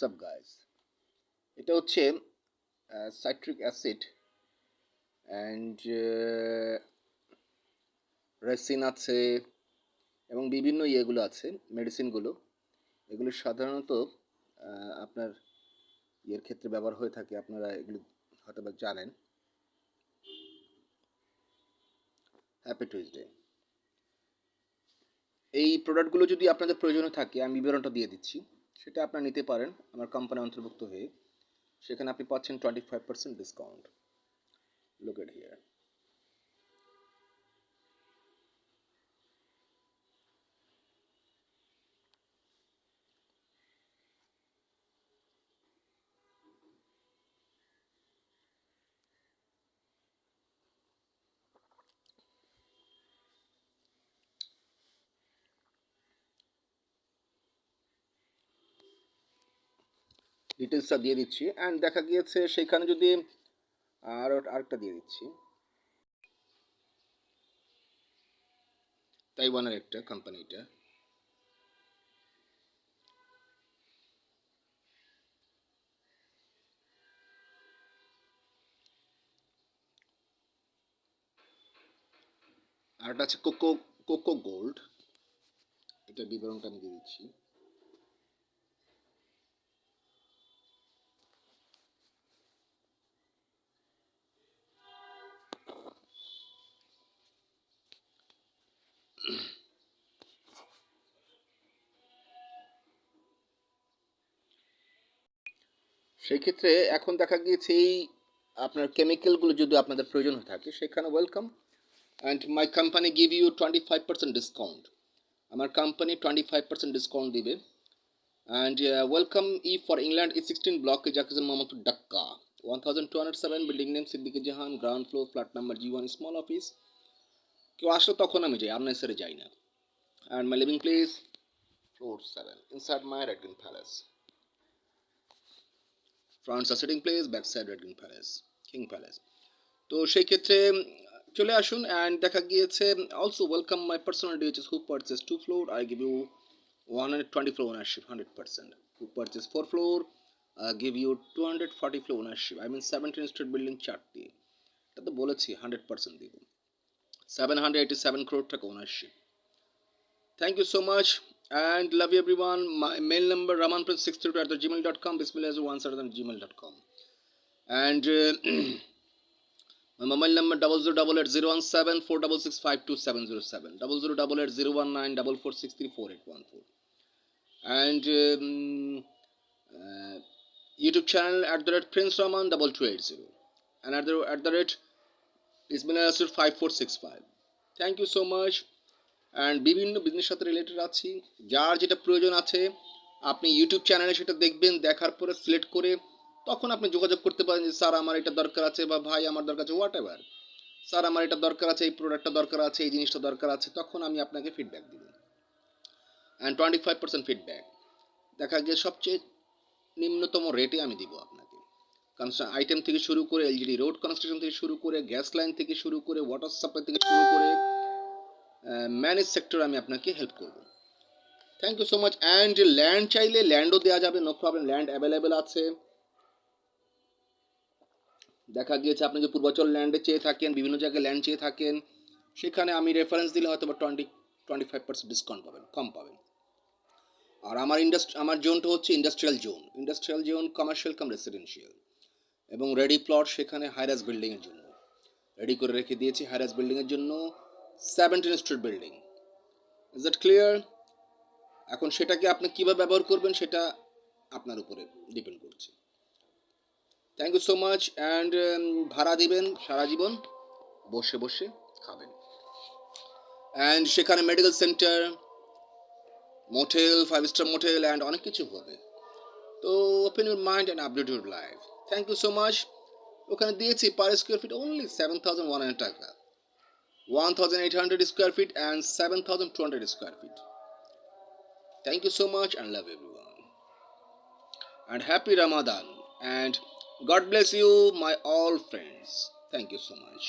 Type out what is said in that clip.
সব গাইস, এটা হচ্ছে সাইট্রিক অ্যাসিড অ্যান্ড রেসিন আছে এবং বিভিন্ন ইয়েগুলো আছে, মেডিসিনগুলো। এগুলো সাধারণত আপনার ইয়ের ক্ষেত্রে ব্যবহার হয়ে থাকে, আপনারা এগুলো হয়তো বা জানেন। Happy Tuesday. এই প্রোডাক্টগুলো যদি আপনাদের প্রয়োজন থাকে, আমি বিবরণটা দিয়ে দিচ্ছি, সেটা আপনারা নিতে পারেন আমার কোম্পানি অন্তর্ভুক্ত হয়ে। সেখানে আপনি পাচ্ছেন 25% ডিসকাউন্ট। Look at here. ডিটেলসটা দিয়ে দিচ্ছি অ্যান্ড দেখা গিয়েছে সেখানে যদি আরেকটা দিয়ে দিচ্ছি, তাইওয়ানের একটা কোম্পানি এটা। আর একটা আছে কোকো কোকো গোল্ড, এটা বিবরণটা আমি দিয়ে দিচ্ছি। সেই ক্ষেত্রে এখন দেখা গিয়েছে এই আপনার কেমিক্যালগুলো যদি আপনাদের প্রয়োজন হয়ে থাকে, সেখানে welcome and my company give you 25% discount. আমার কোম্পানি 25% ডিসকাউন্ট দিবে। And welcome E for England E 16 block জাকিজুল Mohammadpur Dhaka 1207, building name Siddiqur Jahan, ground floor, flat number G1, small office. কেউ আসলে তখন আমি যাই, আননেসারি যাই না। And my living place floor 7 inside my Red Green Palace. Fronts আর sitting place, back side red green palace, king palace. তো সেই ক্ষেত্রে চলে আসুন অ্যান্ড দেখা গিয়েছে also welcome my personal duties who purchase 2 floor I give you 120 floor ownership 100%, who purchase 4 floor give you 240 floor ownership, I mean 17 state building 4টি। এটা তো বলেছি 100% দিব, 787 crore টাকা ownership. Thank you so much and love you everyone. My mail number ramanprince632@gmail.com, bismillah1 and my mobile number 0088017466527070, 00880194463481 and YouTube channel @Prince Raman 2280 and @ bismillah5465. Thank you so much. And বিভিন্ন business সাথে related আছি, যার যেটা প্রয়োজন আছে আপনি YouTube চ্যানেলে সেটা দেখবেন, দেখার পরে সিলেক্ট করে তখন আপনি যোগাযোগ করতে পারেন যে স্যার আমার এটা দরকার আছে, বা ভাই আমার দরকার আছে, হোয়াট এভার, স্যার আমার এটা দরকার আছে, এই প্রোডাক্টটা দরকার আছে, এই জিনিসটা দরকার আছে, তখন আমি আপনাকে ফিডব্যাক দিব। অ্যান্ড 25% ফিডব্যাক দেখা গিয়ে সবচেয়ে নিম্নতম রেটে আমি দিব আপনাকে। আইটেম থেকে শুরু করে এলজিডি রোড কনস্ট্রাকশন থেকে শুরু করে গ্যাস লাইন থেকে শুরু করে ওয়াটার সাপ্লাই থেকে শুরু করে ম্যানেজ সেক্টর আমি আপনাকে হেল্প করব। Thank you so much. And land চাইলে ল্যান্ডও দেওয়া যাবে, নো প্রবলেম, ল্যান্ড অ্যাভেলেবেল আছে। দেখা গিয়েছে আপনি যে পূর্বাচল ল্যান্ডে চেয়ে থাকেন, বিভিন্ন জায়গায় ল্যান্ড চেয়ে থাকেন, সেখানে আমি রেফারেন্স দিলে হয়তো বা 25% ডিসকাউন্ট পাবেন, কম পাবেন। আর আমার জোনটা হচ্ছে industrial zone, commercial cum residential এবং রেডি প্লট, সেখানে হাইরাইজ বিল্ডিংয়ের জন্য রেডি করে রেখে দিয়েছি, হাইরাইজ বিল্ডিংয়ের জন্য 17 street building. Is that clear? এখন সেটাকে আপনি কীভাবে ব্যবহার করবেন সেটা আপনার উপরে ডিপেন্ড করছে। Thank you so much. And ভাড়া দিবেন সারা জীবন, বসে বসে খাবেন। অ্যান্ড সেখানে medical centre, motel, 5 star motel and অনেক কিছু হবে। তো open your mind and update your life. Thank you so much. ওখানে দিয়েছি পার স্কোয়ার ফিট অনলি 7,100 টাকা, 1,800 square feet and 7,200 square feet. Thank you so much and love everyone. And happy Ramadan. And God bless you, my all friends. Thank you so much.